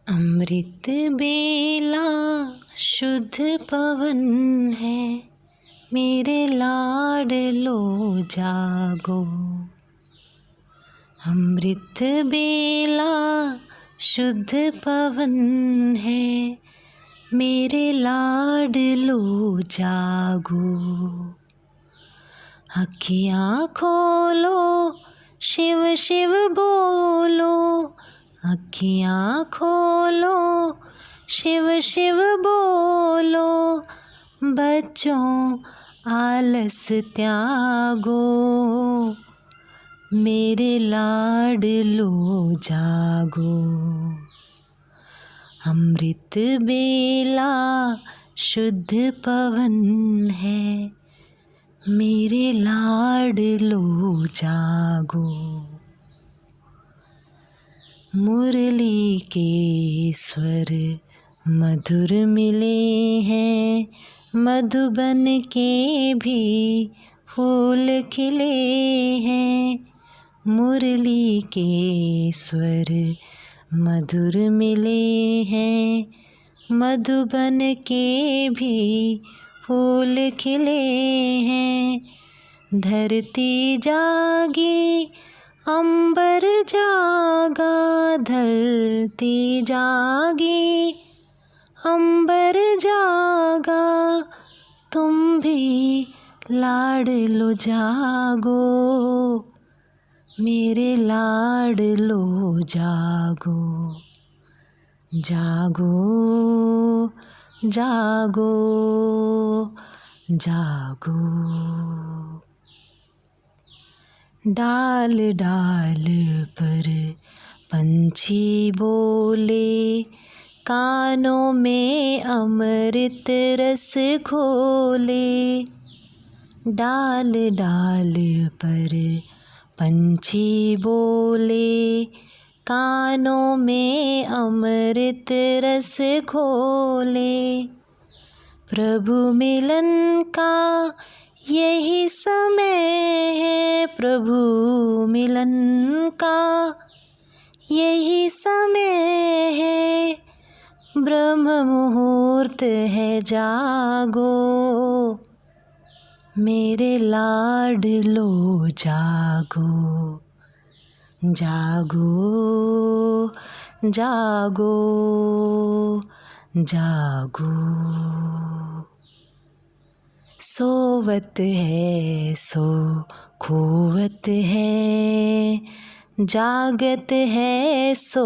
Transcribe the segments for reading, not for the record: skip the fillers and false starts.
अमृत बेला शुद्ध पवन है, मेरे लाडलो जागो। अमृत बेला शुद्ध पवन है, मेरे लाडलो जागो। अखियाँ खोलो शिव शिव बोलो, अखियाँ खोलो शिव शिव बोलो। बच्चों आलस त्यागो, मेरे लाडलो जागो। अमृत बेला शुद्ध पवन है, मेरे लाडलो जागो। मुरली के स्वर मधुर मिले हैं, मधुबन के भी फूल खिले हैं। मुरली के स्वर मधुर मिले हैं, मधुबन के भी फूल खिले हैं। धरती जागी अंबर जागा, धरती जागी अंबर जागा। तुम भी लाडलो जागो, मेरे लाडलो जागो। जागो जागो जागो। डाल डाल पर पंछी बोले, कानों में अमृत रस घोले। डाल डाल पर पंछी बोले, कानों में अमृत रस घोले। प्रभु मिलन का यही समय है, प्रभु मिलन का यही समय है। ब्रह्म मुहूर्त है जागो, मेरे लाडलो जागो। जागो जागो जागो। सोवत है सो खोवत है, जागत है सो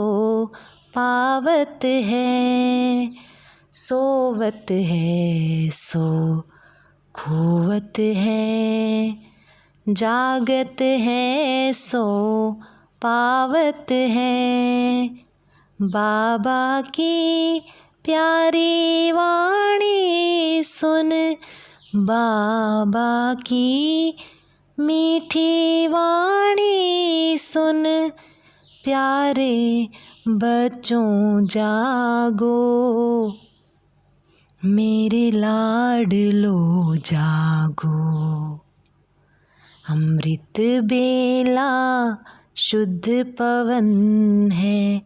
पावत है। सोवत है सो खोवत है, जागत है सो पावत है। बाबा की प्यारी वाणी सुन, बाबा की मीठी वाणी सुन। प्यारे बच्चों जागो, मेरे लाडलो जागो। अमृत बेला शुद्ध पवन है,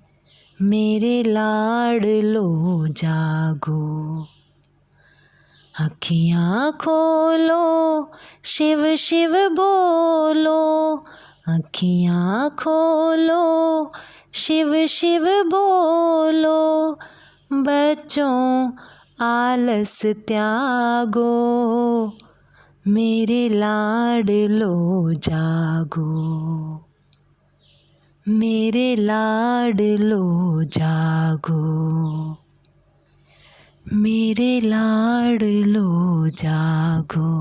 मेरे लाडलो जागो। अखियाँ खोलो शिव शिव बोलो, अखियाँ खोलो शिव शिव बोलो। बच्चों आलस त्यागो, मेरे लाडलो जागो। मेरे लाडलो जागो, मेरे लाडलो जागो।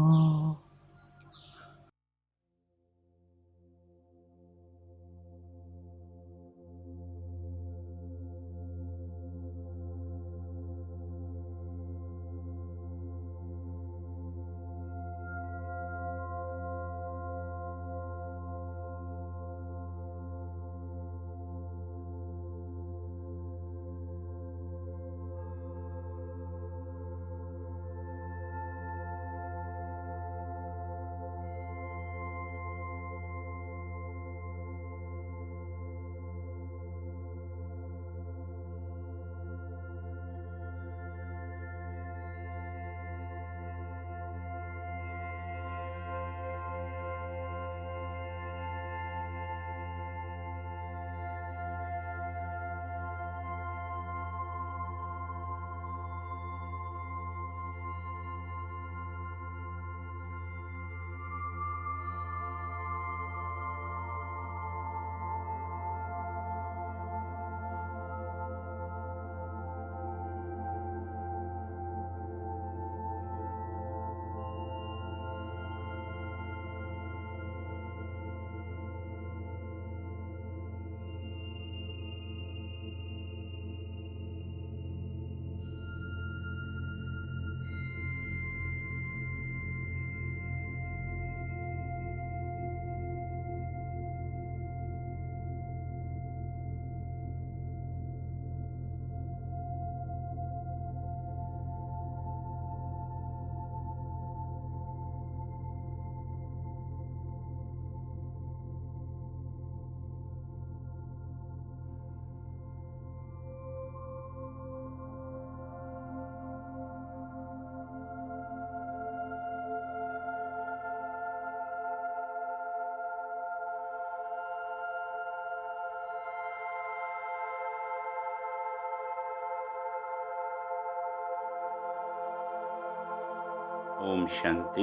ओम शांति।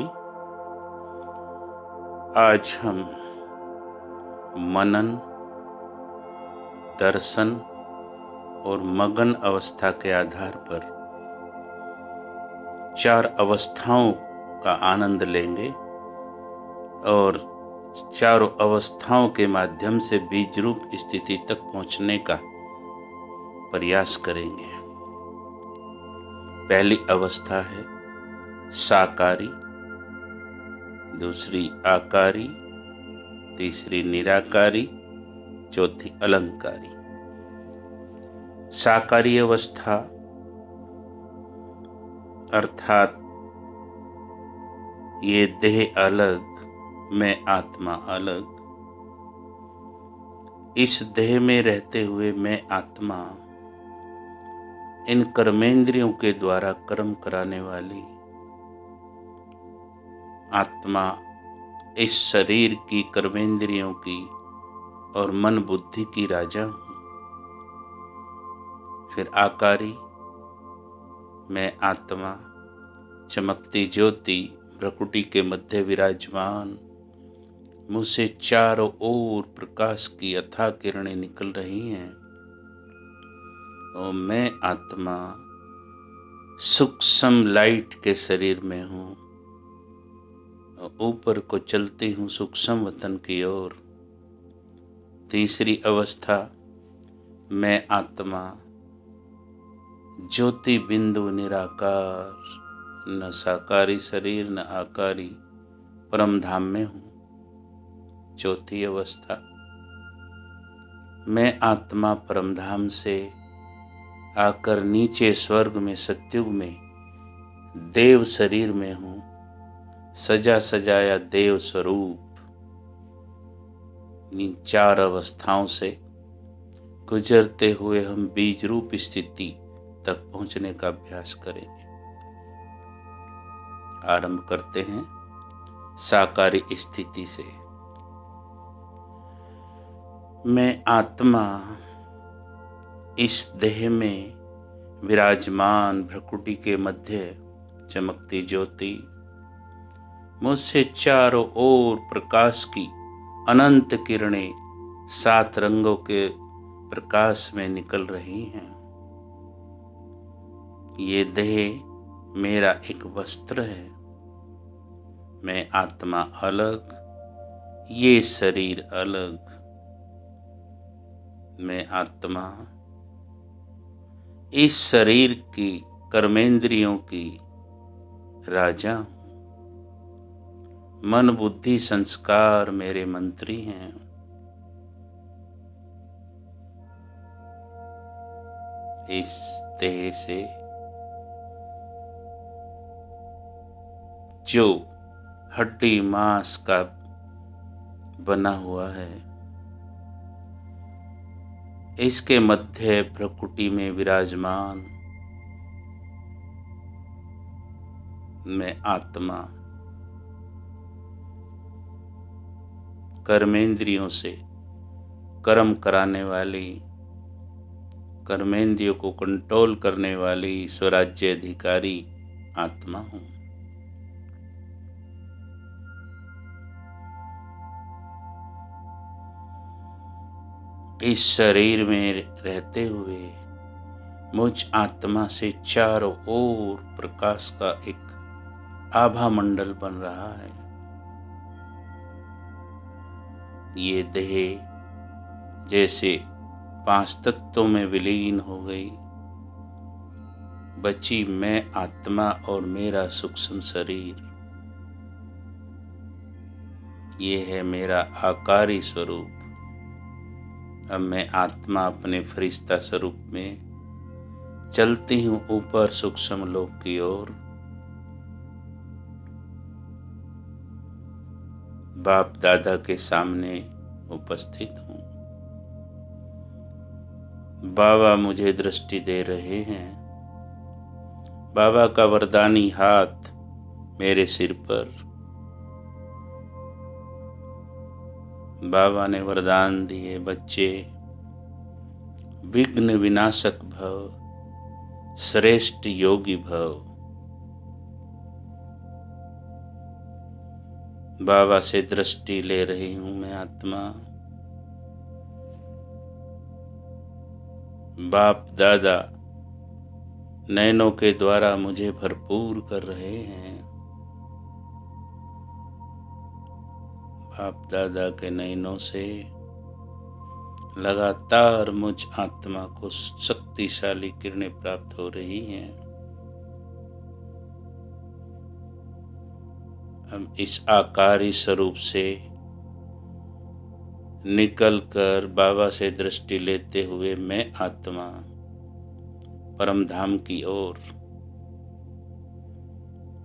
आज हम मनन, दर्शन और मगन अवस्था के आधार पर 4 अवस्थाओं का आनंद लेंगे और चारों अवस्थाओं के माध्यम से बीज रूप स्थिति तक पहुंचने का प्रयास करेंगे। पहली अवस्था है साकारी, दूसरी आकारी, तीसरी निराकारी, चौथी अलंकारी। साकारी अवस्था अर्थात ये देह अलग, मैं आत्मा अलग। इस देह में रहते हुए मैं आत्मा इन कर्मेंद्रियों के द्वारा कर्म कराने वाली आत्मा इस शरीर की कर्मेंद्रियों की और मन बुद्धि की राजा हूं। फिर आकारी, मैं आत्मा चमकती ज्योति प्रकृति के मध्य विराजमान, मुझसे चारों ओर प्रकाश की अथाह किरणें निकल रही हैं और मैं आत्मा सूक्ष्म लाइट के शरीर में हूँ और ऊपर को चलती हूँ सूक्ष्म वतन की ओर। तीसरी अवस्था, मैं आत्मा ज्योति बिंदु निराकार, न साकारी शरीर न आकारी, परम धाम में हूँ। चौथी अवस्था, मैं आत्मा परम धाम से आकर नीचे स्वर्ग में सत्युग में देव शरीर में हूँ, सजा सजाया देव स्वरूप। इन 4 अवस्थाओं से गुजरते हुए हम बीज रूप स्थिति तक पहुंचने का अभ्यास करेंगे। आरंभ करते हैं साकारी स्थिति से। मैं आत्मा इस देह में विराजमान प्रकृति के मध्य चमकती ज्योति, मुझसे चारों ओर प्रकाश की अनंत किरणें 7 रंगों के प्रकाश में निकल रही हैं। ये देह मेरा एक वस्त्र है। मैं आत्मा अलग, ये शरीर अलग। मैं आत्मा इस शरीर की कर्मेंद्रियों की राजा हूं। मन बुद्धि संस्कार मेरे मंत्री हैं। इस देह से जो हड्डी मांस का बना हुआ है, इसके मध्य प्रकृति में विराजमान मैं आत्मा कर्मेंद्रियों से कर्म कराने वाली, कर्मेंद्रियों को कंट्रोल करने वाली स्वराज्य अधिकारी आत्मा हूं। इस शरीर में रहते हुए मुझ आत्मा से चारों ओर प्रकाश का एक आभा मंडल बन रहा है। ये देह जैसे 5 तत्वों में विलीन हो गई, बची मैं आत्मा और मेरा सूक्ष्म शरीर। ये है मेरा आकारी स्वरूप। अब मैं आत्मा अपने फरिश्ता स्वरूप में चलती हूँ ऊपर सूक्ष्म लोक की ओर। बाप दादा के सामने उपस्थित हूँ। बाबा मुझे दृष्टि दे रहे हैं। बाबा का वरदानी हाथ मेरे सिर पर। बाबा ने वरदान दिए, बच्चे विघ्न विनाशक भव, श्रेष्ठ योगी भव। बाबा से दृष्टि ले रही हूँ मैं आत्मा। बाप दादा नयनों के द्वारा मुझे भरपूर कर रहे हैं। बाप दादा के नयनों से लगातार मुझ आत्मा को शक्तिशाली किरणें प्राप्त हो रही हैं। हम इस आकारी स्वरूप से निकलकर बाबा से दृष्टि लेते हुए मैं आत्मा परम धाम की ओर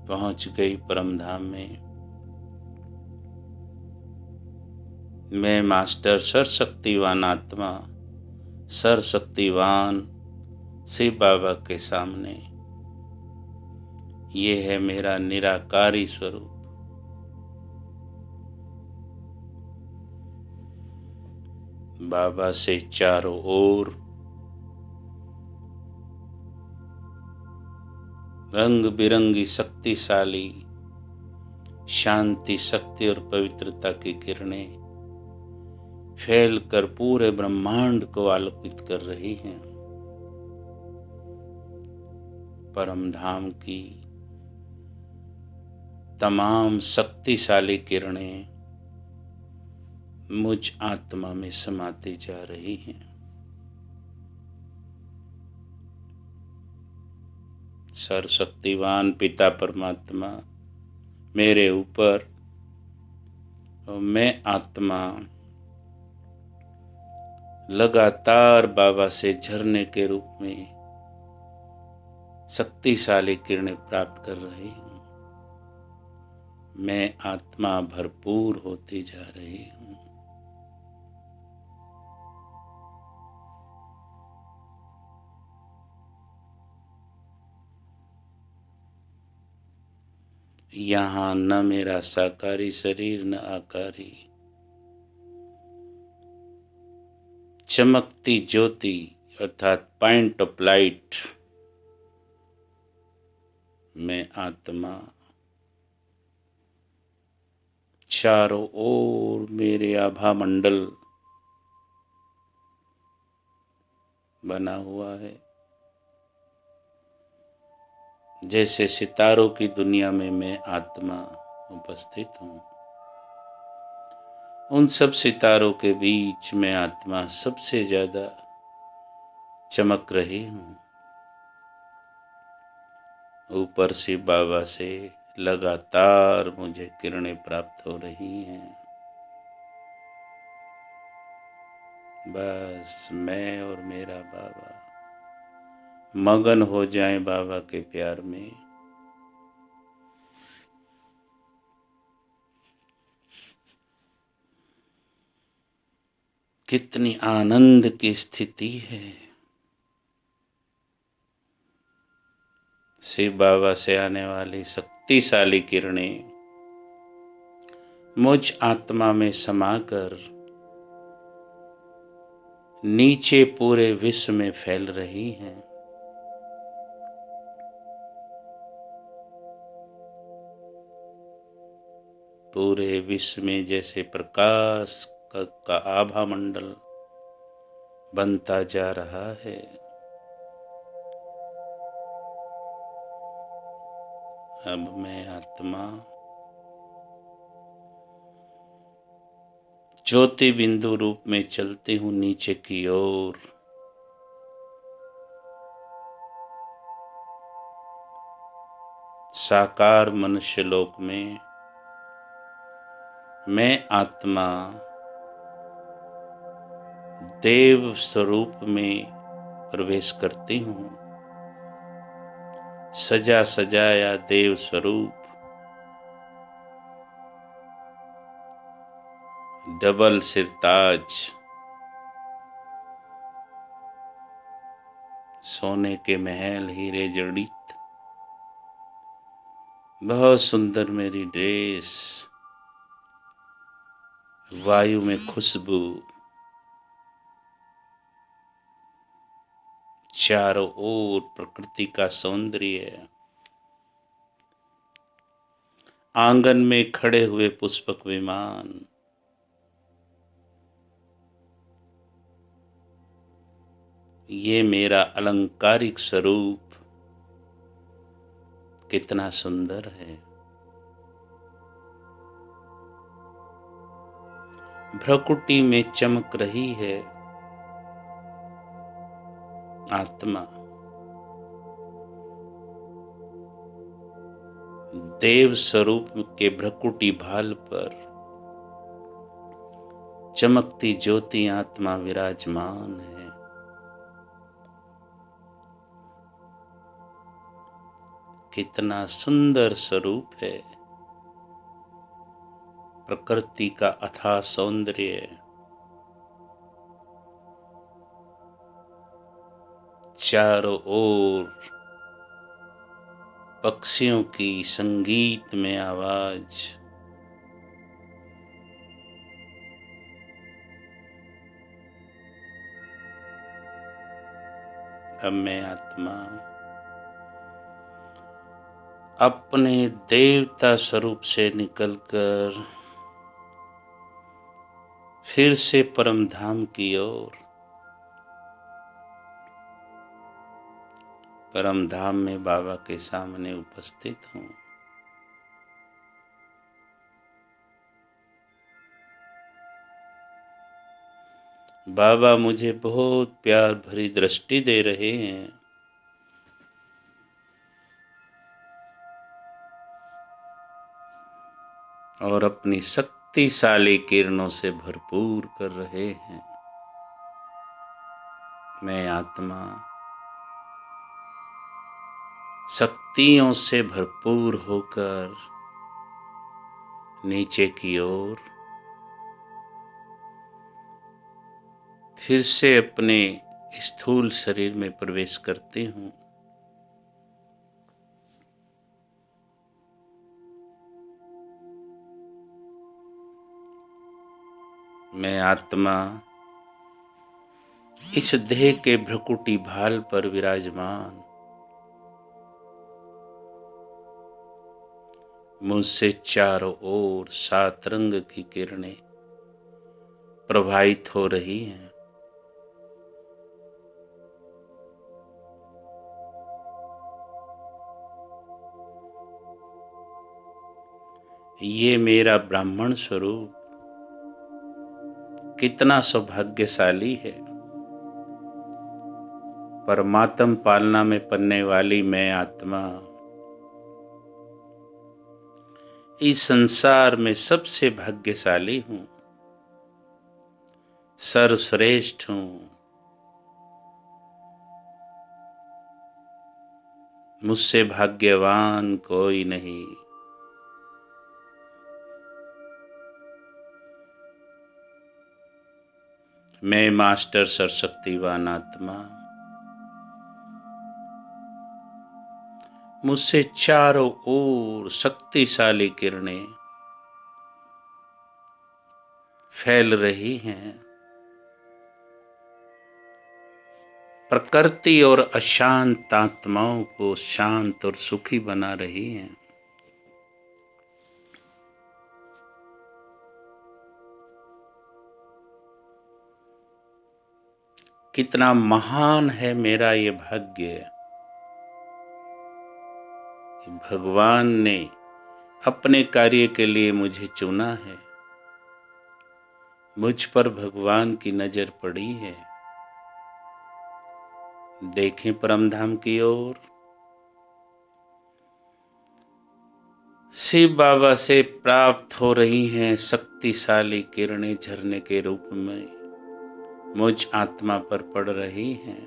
पहुंच गई। परम धाम में मैं मास्टर सर्वशक्तिवान आत्मा सर्वशक्तिवान शिव बाबा के सामने, ये है मेरा निराकारी स्वरूप। बाबा से चारों ओर रंग बिरंगी शक्तिशाली शांति शक्ति और पवित्रता की किरणें फैलकर पूरे ब्रह्मांड को आलोकित कर रही हैं। परम धाम की तमाम शक्तिशाली किरणें मुझ आत्मा में समाती जा रही हैं। सर्वशक्तिवान पिता परमात्मा मेरे ऊपर और मैं आत्मा लगातार बाबा से झरने के रूप में शक्तिशाली किरणें प्राप्त कर रही हूँ। मैं आत्मा भरपूर होती जा रही हूँ। यहाँ न मेरा साकारी शरीर न आकारी, चमकती ज्योति अर्थात पॉइंट ऑफ लाइट मैं आत्मा चारों ओर मेरे आभा मंडल बना हुआ है। जैसे सितारों की दुनिया में मैं आत्मा उपस्थित हूँ, उन सब सितारों के बीच मैं आत्मा सबसे ज्यादा चमक रही हूँ। ऊपर से बाबा से लगातार मुझे किरणें प्राप्त हो रही हैं। बस मैं और मेरा बाबा मगन हो जाएं बाबा के प्यार में। कितनी आनंद की स्थिति है। शिव बाबा से आने वाली शक्तिशाली किरणें मुझ आत्मा में समाकर नीचे पूरे विश्व में फैल रही हैं। पूरे विश्व में जैसे प्रकाश का आभा मंडल बनता जा रहा है। अब मैं आत्मा ज्योति बिंदु रूप में चलती हूँ नीचे की ओर। साकार मनुष्य लोक में मैं आत्मा देव स्वरूप में प्रवेश करती हूँ। सजा सजाया देव स्वरूप, डबल सिरताज, सोने के महल हीरे जड़ित, बहुत सुंदर मेरी ड्रेस, वायु में खुशबू, चारों ओर प्रकृति का सौंदर्य, आंगन में खड़े हुए पुष्पक विमान, ये मेरा अलंकारिक स्वरूप कितना सुंदर है। भ्रकुटी में चमक रही है आत्मा, देव स्वरूप के भ्रकुटी भाल पर चमकती ज्योति आत्मा विराजमान है। कितना सुंदर स्वरूप है, प्रकृति का अथाह सौंदर्य, चारों ओर पक्षियों की संगीत में आवाज, अब मैं आत्मा अपने देवता स्वरूप से निकलकर फिर से परम धाम की ओर, परम धाम में बाबा के सामने उपस्थित हूँ। बाबा मुझे बहुत प्यार भरी दृष्टि दे रहे हैं। और अपनी शक्तिशाली किरणों से भरपूर कर रहे हैं। मैं आत्मा शक्तियों से भरपूर होकर नीचे की ओर फिर से अपने स्थूल शरीर में प्रवेश करती हूँ। मैं आत्मा इस देह के भ्रकुटी भाल पर विराजमान, मुझसे चारों ओर 7 रंग की किरणें प्रवाहित हो रही हैं। ये मेरा ब्राह्मण स्वरूप कितना सौभाग्यशाली है। परमात्म पालना में पलने वाली मैं आत्मा इस संसार में सबसे भाग्यशाली हूँ, सर्वश्रेष्ठ हूँ। मुझसे भाग्यवान कोई नहीं। मैं मास्टर सर्वशक्तिवान आत्मा, मुझसे चारों ओर शक्तिशाली किरणें फैल रही हैं। प्रकृति और अशांत आत्माओं को शांत और सुखी बना रही हैं। कितना महान है मेरा ये भाग्य। भगवान ने अपने कार्य के लिए मुझे चुना है। मुझ पर भगवान की नजर पड़ी है। देखें परमधाम की ओर। शिव बाबा से प्राप्त हो रही हैं शक्तिशाली किरणें झरने के रूप में मुझ आत्मा पर पड़ रही हैं।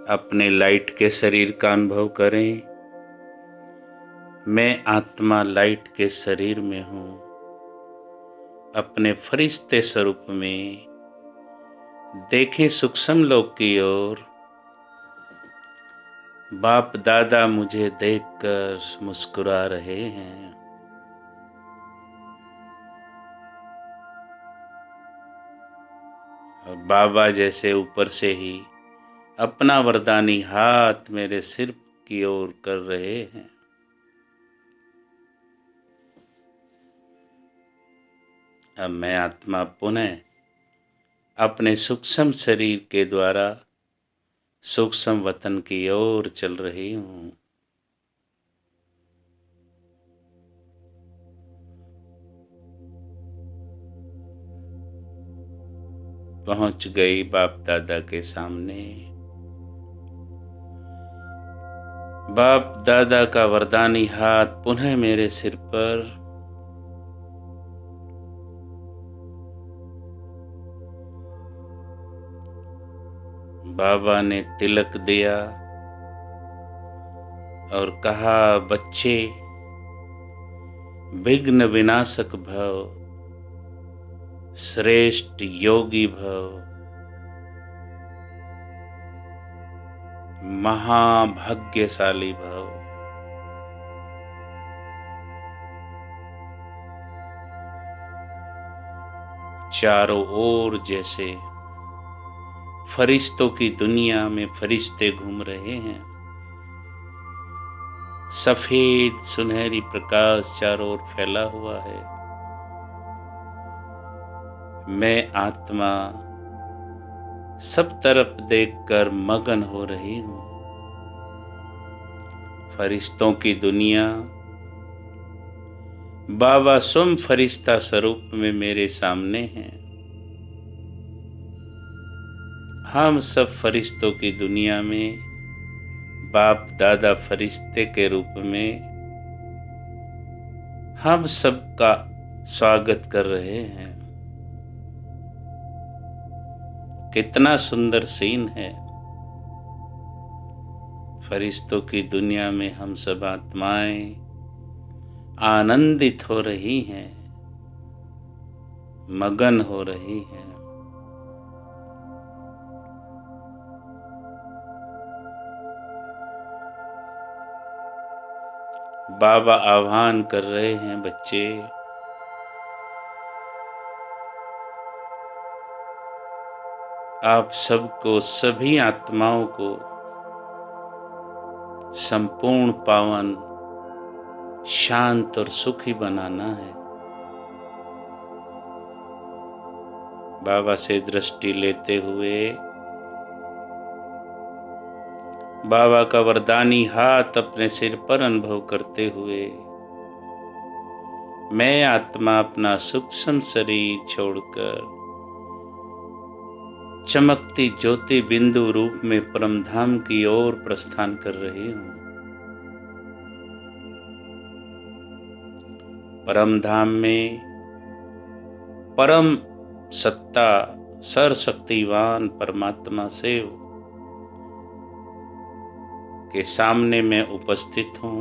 अपने लाइट के शरीर का अनुभव करें। मैं आत्मा लाइट के शरीर में हूँ। अपने फरिश्ते स्वरूप में देखें सूक्ष्म लोक की ओर। बाप दादा मुझे देखकर मुस्कुरा रहे हैं। और बाबा जैसे ऊपर से ही अपना वरदानी हाथ मेरे सिर की ओर कर रहे हैं। अब मैं आत्मा पुनः अपने सूक्ष्म शरीर के द्वारा सूक्ष्म वतन की ओर चल रही हूँ। पहुंच गई बाप दादा के सामने। बाप दादा का वरदानी हाथ पुनः मेरे सिर पर। बाबा ने तिलक दिया और कहा, बच्चे विघ्न विनाशक भव, श्रेष्ठ योगी भव, महाभाग्यशाली भव। चारों ओर जैसे फरिश्तों की दुनिया में फरिश्ते घूम रहे हैं। सफेद सुनहरी प्रकाश चारों ओर फैला हुआ है। मैं आत्मा सब तरफ देखकर मगन हो रही हूँ। फरिश्तों की दुनिया, बाबा स्वयं फरिश्ता स्वरूप में मेरे सामने हैं। हम सब फरिश्तों की दुनिया में बाप दादा फरिश्ते के रूप में हम सबका स्वागत कर रहे हैं। कितना सुंदर सीन है। फरिश्तों की दुनिया में हम सब आत्माएं आनंदित हो रही हैं, मगन हो रही हैं। बाबा आह्वान कर रहे हैं, बच्चे आप सबको, सभी आत्माओं को संपूर्ण पावन, शांत और सुखी बनाना है। बाबा से दृष्टि लेते हुए बाबा का वरदानी हाथ अपने सिर पर अनुभव करते हुए मैं आत्मा अपना सूक्ष्म शरीर छोड़कर चमकती ज्योति बिंदु रूप में परम धाम की ओर प्रस्थान कर रही हूँ। परम धाम में परम सत्ता सर्वशक्तिवान परमात्मा शिव के सामने मैं उपस्थित हूँ।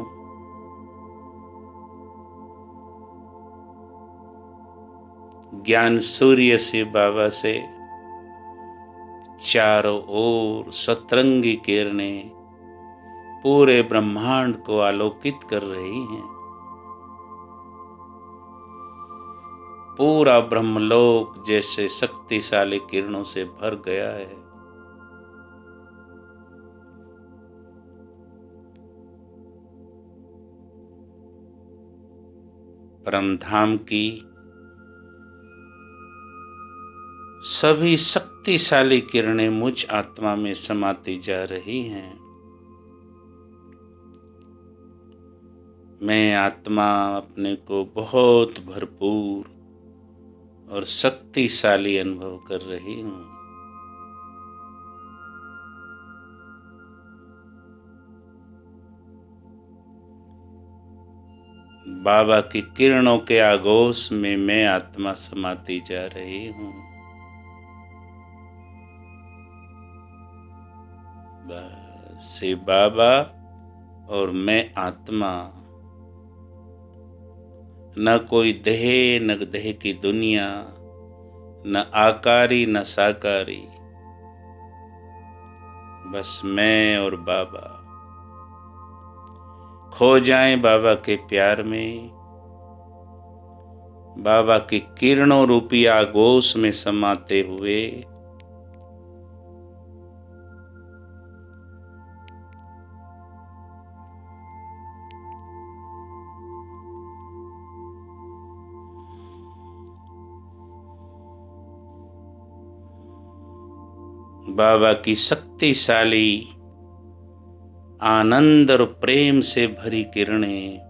ज्ञान सूर्य से बाबा से चारों ओर सतरंगी किरणें पूरे ब्रह्मांड को आलोकित कर रही हैं। पूरा ब्रह्मलोक जैसे शक्तिशाली किरणों से भर गया है। परम धाम की सभी शक्तिशाली किरणें मुझ आत्मा में समाती जा रही हैं। मैं आत्मा अपने को बहुत भरपूर और शक्तिशाली अनुभव कर रही हूँ। बाबा की किरणों के आगोश में मैं आत्मा समाती जा रही हूँ। बस से बाबा और मैं आत्मा, न कोई देह न देह की दुनिया, न आकारी न साकारी, बस मैं और बाबा खो जाएं बाबा के प्यार में, बाबा की किरणों रूपी आगोश में समाते हुए बाबा की शक्तिशाली आनंद और प्रेम से भरी किरणें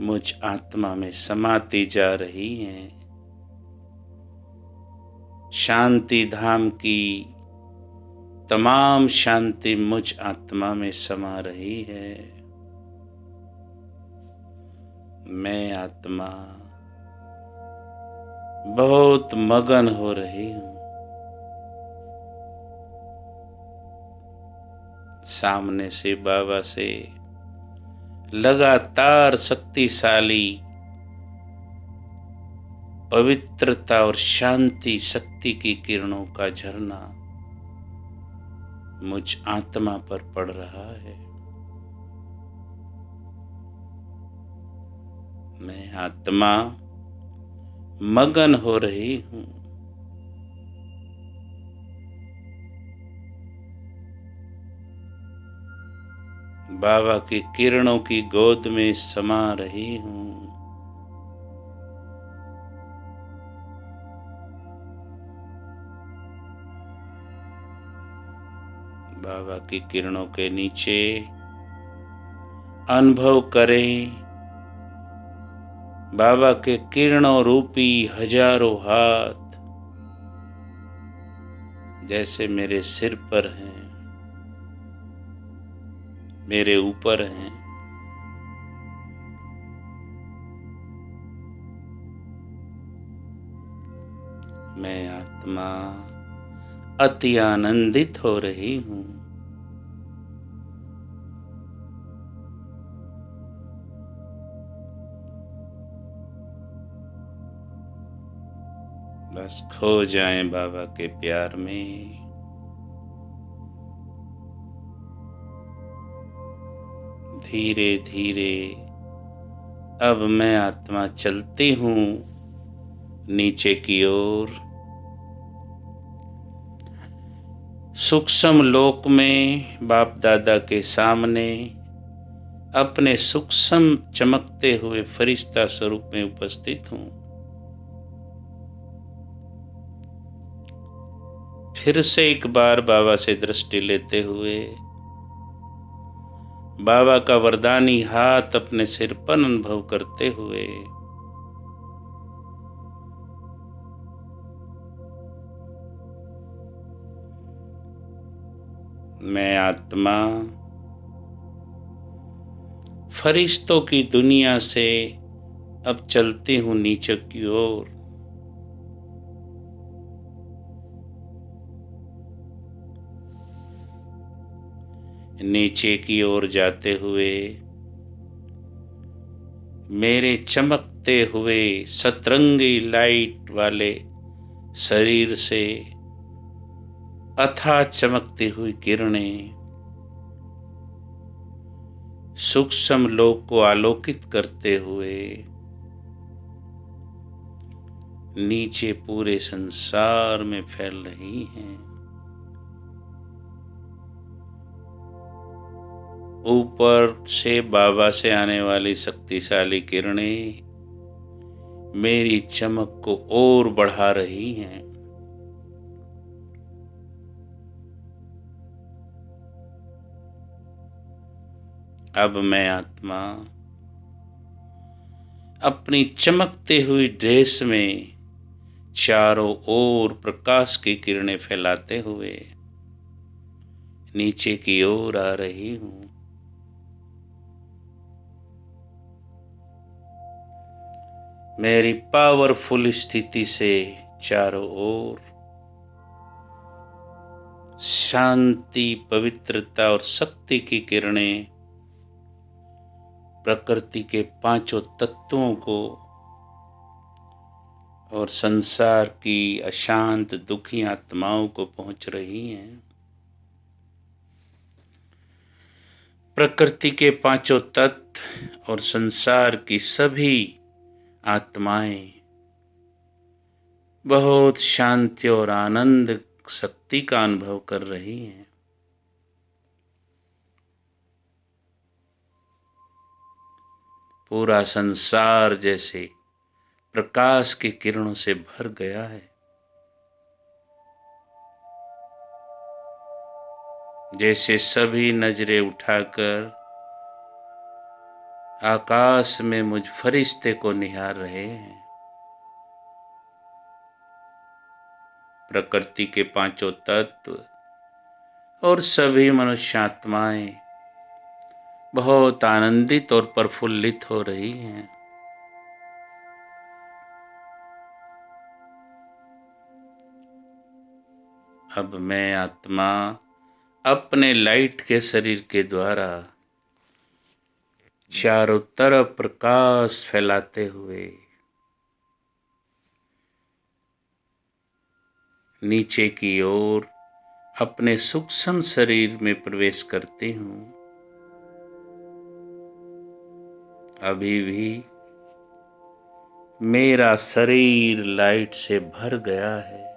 मुझ आत्मा में समाती जा रही हैं। शांति धाम की तमाम शांति मुझ आत्मा में समा रही है। मैं आत्मा बहुत मगन हो रही हूँ। सामने से बाबा से लगातार शक्तिशाली पवित्रता और शांति शक्ति की किरणों का झरना मुझ आत्मा पर पड़ रहा है। मैं आत्मा मगन हो रही हूँ। बाबा की किरणों की गोद में समा रही हूँ। बाबा की किरणों के नीचे अनुभव करें बाबा के किरणों रूपी हजारों हाथ जैसे मेरे सिर पर हैं, मेरे ऊपर हैं। मैं आत्मा अति आनंदित हो रही हूँ। बस खो जाएं बाबा के प्यार में। धीरे धीरे अब मैं आत्मा चलती हूँ नीचे की ओर। सूक्ष्म लोक में बाप दादा के सामने अपने सूक्ष्म चमकते हुए फरिश्ता स्वरूप में उपस्थित हूँ। फिर से एक बार बाबा से दृष्टि लेते हुए बाबा का वरदानी हाथ अपने सिर पर अनुभव करते हुए मैं आत्मा फरिश्तों की दुनिया से अब चलती हूँ नीचे की ओर। नीचे की ओर जाते हुए मेरे चमकते हुए सतरंगी लाइट वाले शरीर से अथाह चमकती हुई किरणें सूक्ष्म लोक को आलोकित करते हुए नीचे पूरे संसार में फैल रही हैं। ऊपर से बाबा से आने वाली शक्तिशाली किरणें मेरी चमक को और बढ़ा रही हैं। अब मैं आत्मा अपनी चमकते हुई ड्रेस में चारों ओर प्रकाश की किरणें फैलाते हुए नीचे की ओर आ रही हूँ। मेरी पावरफुल स्थिति से चारों ओर शांति, पवित्रता और शक्ति की किरणें प्रकृति के पांचों तत्वों को और संसार की अशांत दुखी आत्माओं को पहुंच रही हैं। प्रकृति के पांचों तत्व और संसार की सभी आत्माएं बहुत शांति और आनंद शक्ति का अनुभव कर रही हैं। पूरा संसार जैसे प्रकाश की किरणों से भर गया है। जैसे सभी नजरें उठाकर आकाश में मुझ फरिश्ते को निहार रहे हैं। प्रकृति के पांचों तत्व और सभी मनुष्य आत्माएं बहुत आनंदित और प्रफुल्लित हो रही हैं। अब मैं आत्मा अपने लाइट के शरीर के द्वारा चारों तरफ प्रकाश फैलाते हुए नीचे की ओर अपने सूक्ष्म शरीर में प्रवेश करती हूँ। अभी भी मेरा शरीर लाइट से भर गया है।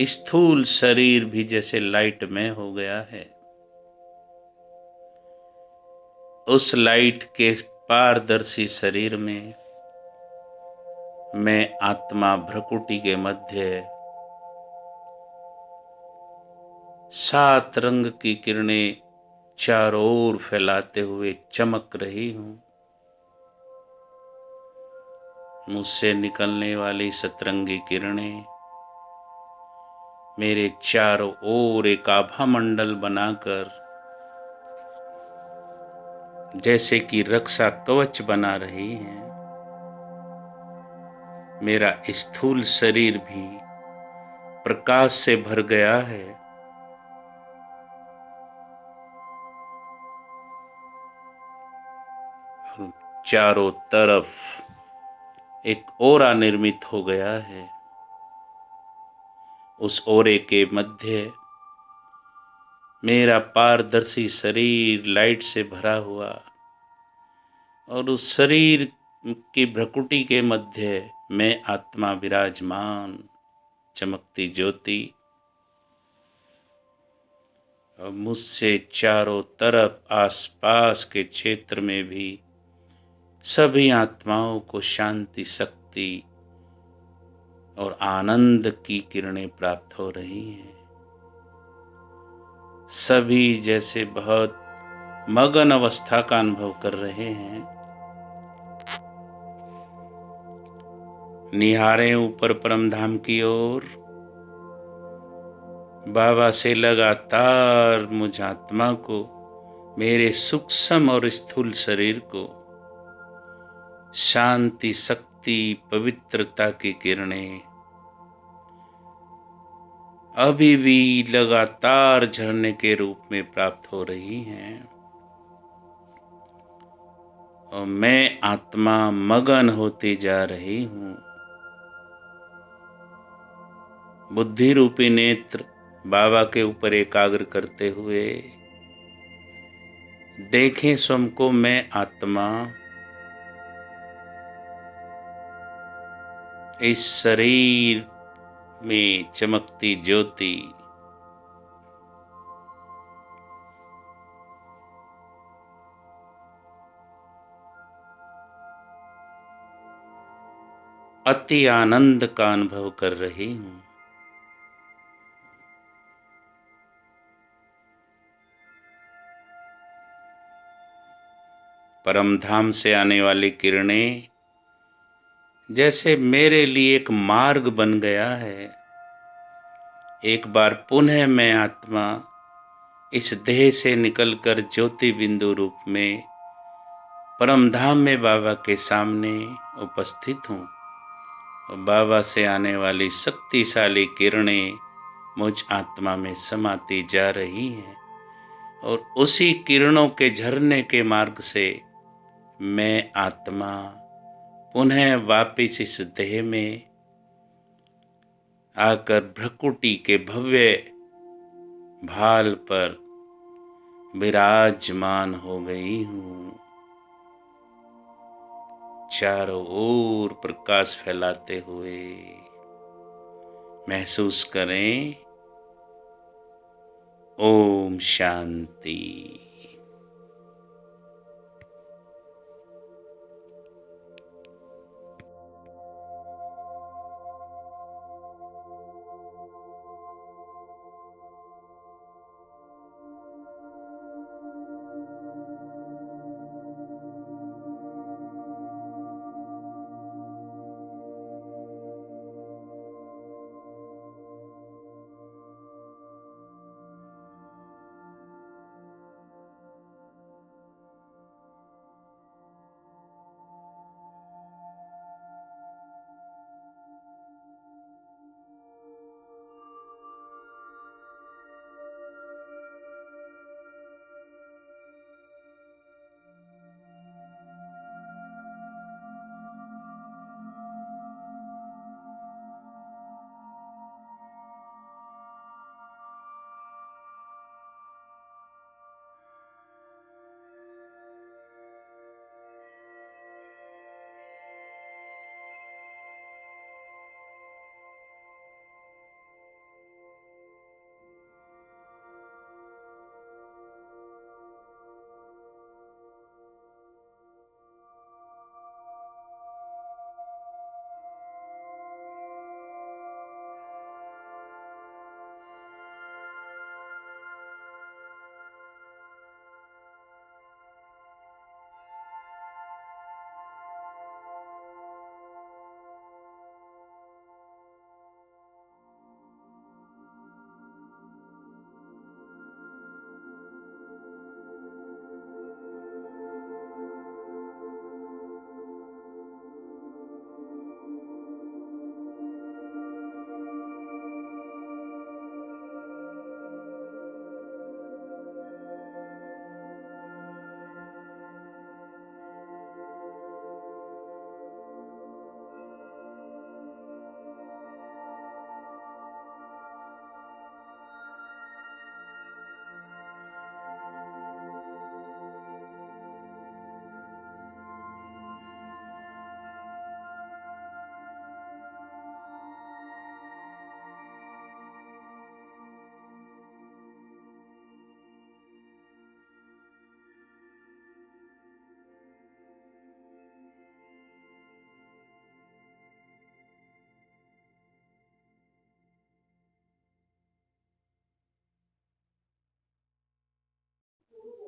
स्थूल शरीर भी जैसे लाइट में हो गया है। उस लाइट के पारदर्शी शरीर में मैं आत्मा भ्रकुटी के मध्य 7 रंग की किरणें चारों ओर फैलाते हुए चमक रही हूं। मुझसे निकलने वाली सतरंगी किरणें मेरे चारों ओर एक आभा मंडल बनाकर जैसे कि रक्षा कवच बना रही हैं। मेरा स्थूल शरीर भी प्रकाश से भर गया है। चारों तरफ एक ओरा निर्मित हो गया है। उस ओरे के मध्य मेरा पारदर्शी शरीर लाइट से भरा हुआ और उस शरीर की भ्रकुटी के मध्य मैं आत्मा विराजमान, चमकती ज्योति। और मुझसे चारों तरफ आसपास के क्षेत्र में भी सभी आत्माओं को शांति, शक्ति और आनंद की किरणें प्राप्त हो रही हैं। सभी जैसे बहुत मगन अवस्था का अनुभव कर रहे हैं। निहारें ऊपर परम धाम की ओर। बाबा से लगातार मुझ आत्मा को, मेरे सूक्ष्म और स्थूल शरीर को शांति, शक्ति, पवित्रता की किरणें अभी भी लगातार झरने के रूप में प्राप्त हो रही हैं। और मैं आत्मा मगन होती जा रही हूँ। बुद्धि रूपी नेत्र बाबा के ऊपर एकाग्र करते हुए देखें स्वयं को मैं आत्मा इस शरीर में चमकती ज्योति अति आनंद का अनुभव कर रही हूँ। परम धाम से आने वाली किरणें जैसे मेरे लिए एक मार्ग बन गया है। एक बार पुनः मैं आत्मा इस देह से निकलकर ज्योति बिंदु रूप में परम धाम में बाबा के सामने उपस्थित हूँ। और बाबा से आने वाली शक्तिशाली किरणें मुझ आत्मा में समाती जा रही हैं। और उसी किरणों के झरने के मार्ग से मैं आत्मा पुनः वापिस इस देह में आकर भ्रकुटी के भव्य भाल पर विराजमान हो गई हूँ। चारों ओर प्रकाश फैलाते हुए महसूस करें। ओम शांति।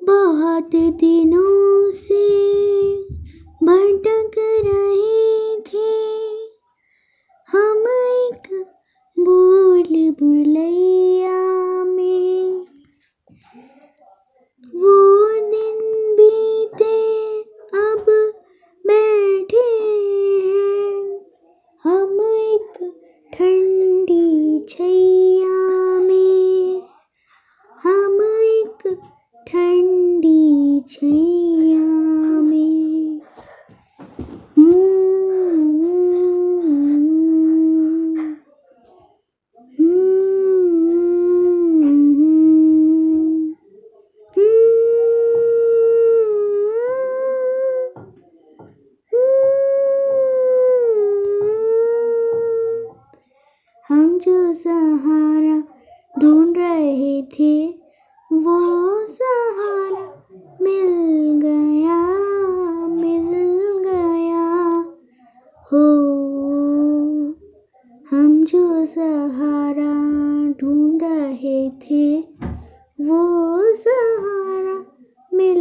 बहुत दिनों से भटक रहे थे हम एक भूल भुलैया में। वो दिन बीते अब बैठे हैं हम एक ठंडी छैया में, हम एक ठंडी छैया में। हम जो सहारा ढूंढ रहे थे वो सहारा मिल गया, मिल गया हो। हम जो सहारा ढूंढ रहे थे वो सहारा मिल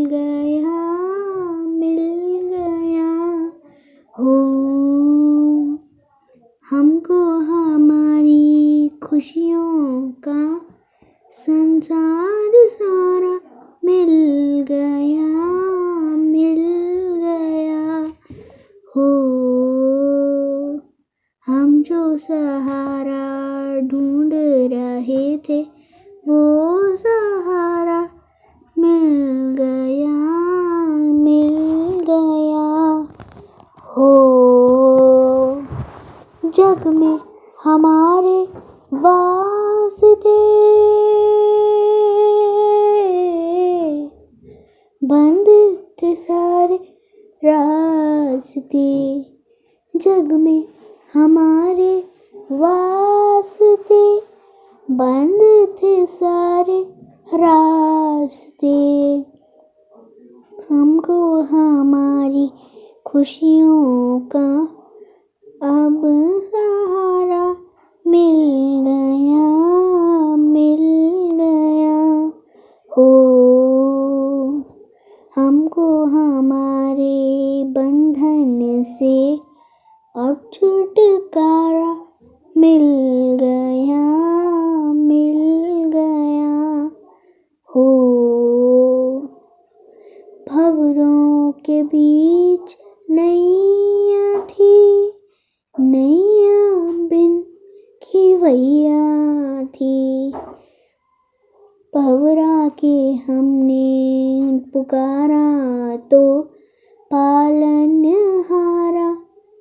गया, मिल गया हो। हमको हमारी खुशियों का संसार सारा मिल गया, मिल गया हो। हम जो सहारा ढूंढ रहे थे वो सहारा मिल गया, मिल गया हो। जग में हमारे वास्ते बंद थे सारे रास्ते, जग में हमारे वास्ते बंद थे सारे रास्ते। हमको हमारी खुशियों का अब सहारा मिल गया, मिल गया हो। हमको हमारे बंधन से अब छुटकारा मिल गया, मिल गया हो। भंवरों के बीच नैया थी, नैया बिन खिवैया थी। भंवरा के हमने पुकारा तो पालनहारा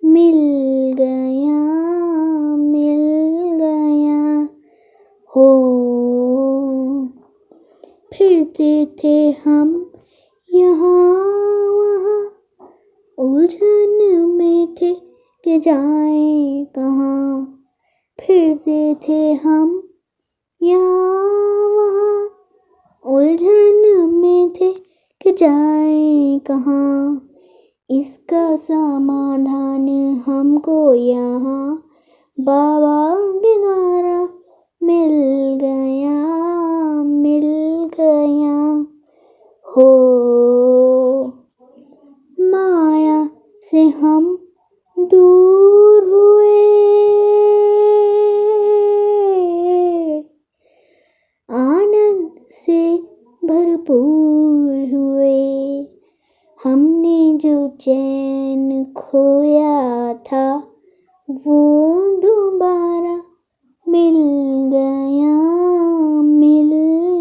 मिल गया, मिल गया हो। फिरते थे हम यहाँ वहाँ, उलझन में थे कि जाएं कहाँ। फिरते थे हम यहाँ वहाँ, उलझन में थे कि जाएं कहाँ। इसका समाधान हमको यहाँ बाबा के द्वारा मिल गया, मिल गया हो। माया से हम दूर हुए, आनंद से भरपूर हुए। हमने जो चैन खोया था वो दोबारा मिल गया, मिल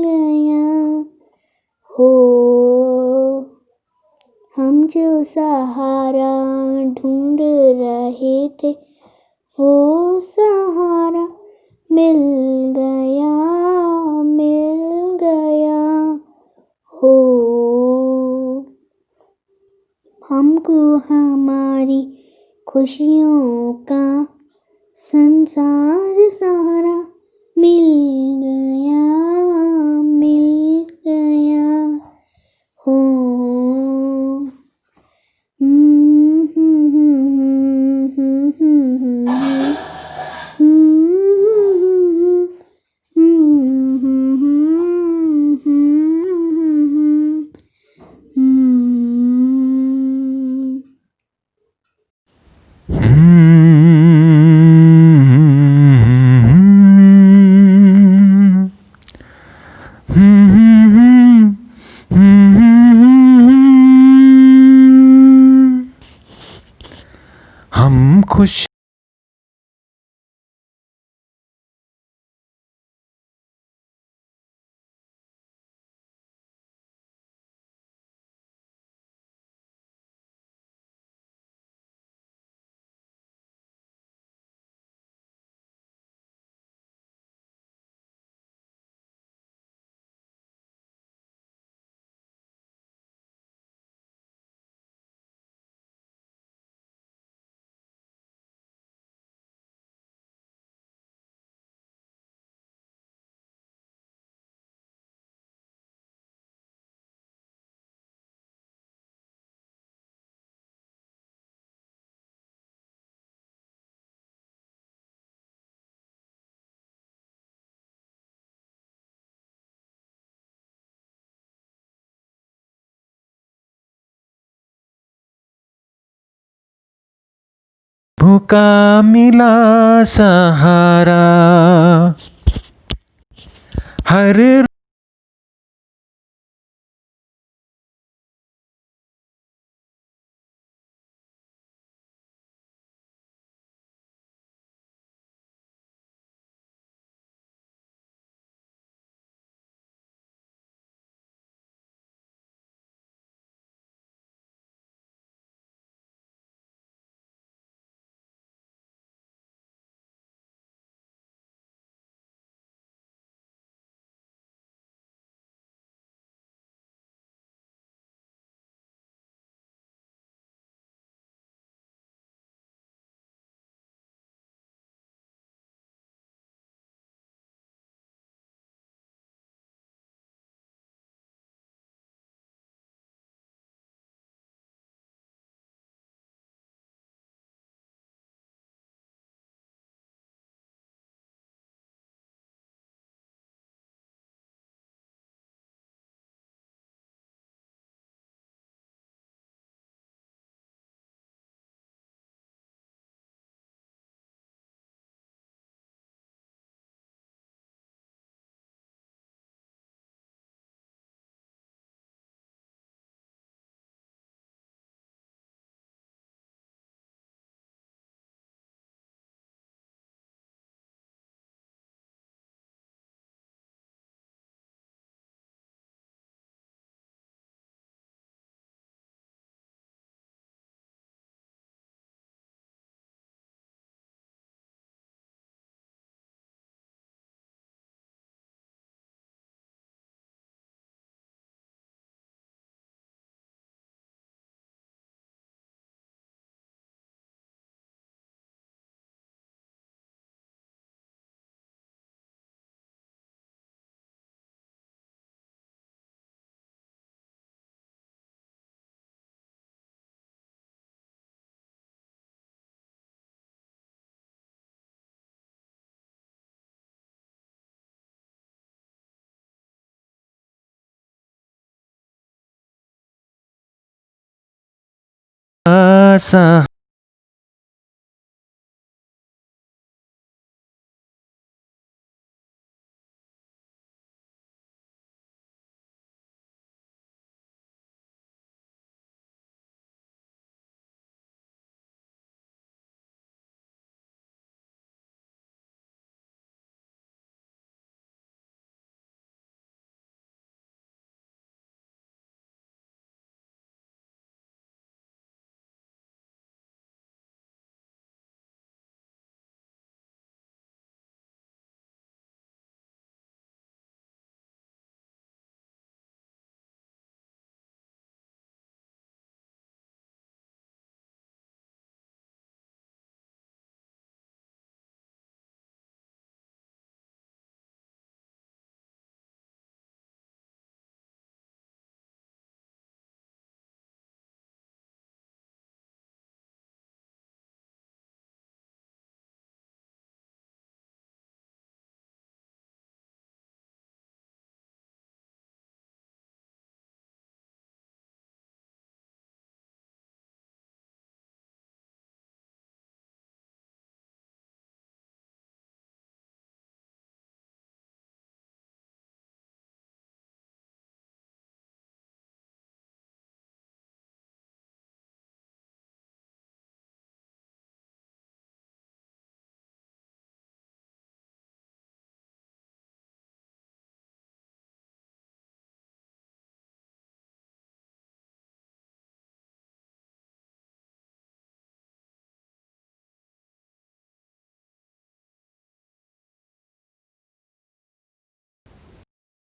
गया हो। हम जो सहारा ढूंढ रहे थे वो सहारा मिल गया, मिल गया हो। हमको हमारी खुशियों का संसार सारा मिल गया, मिल गया हो। खुश भूखा मिला सहारा हर सहारा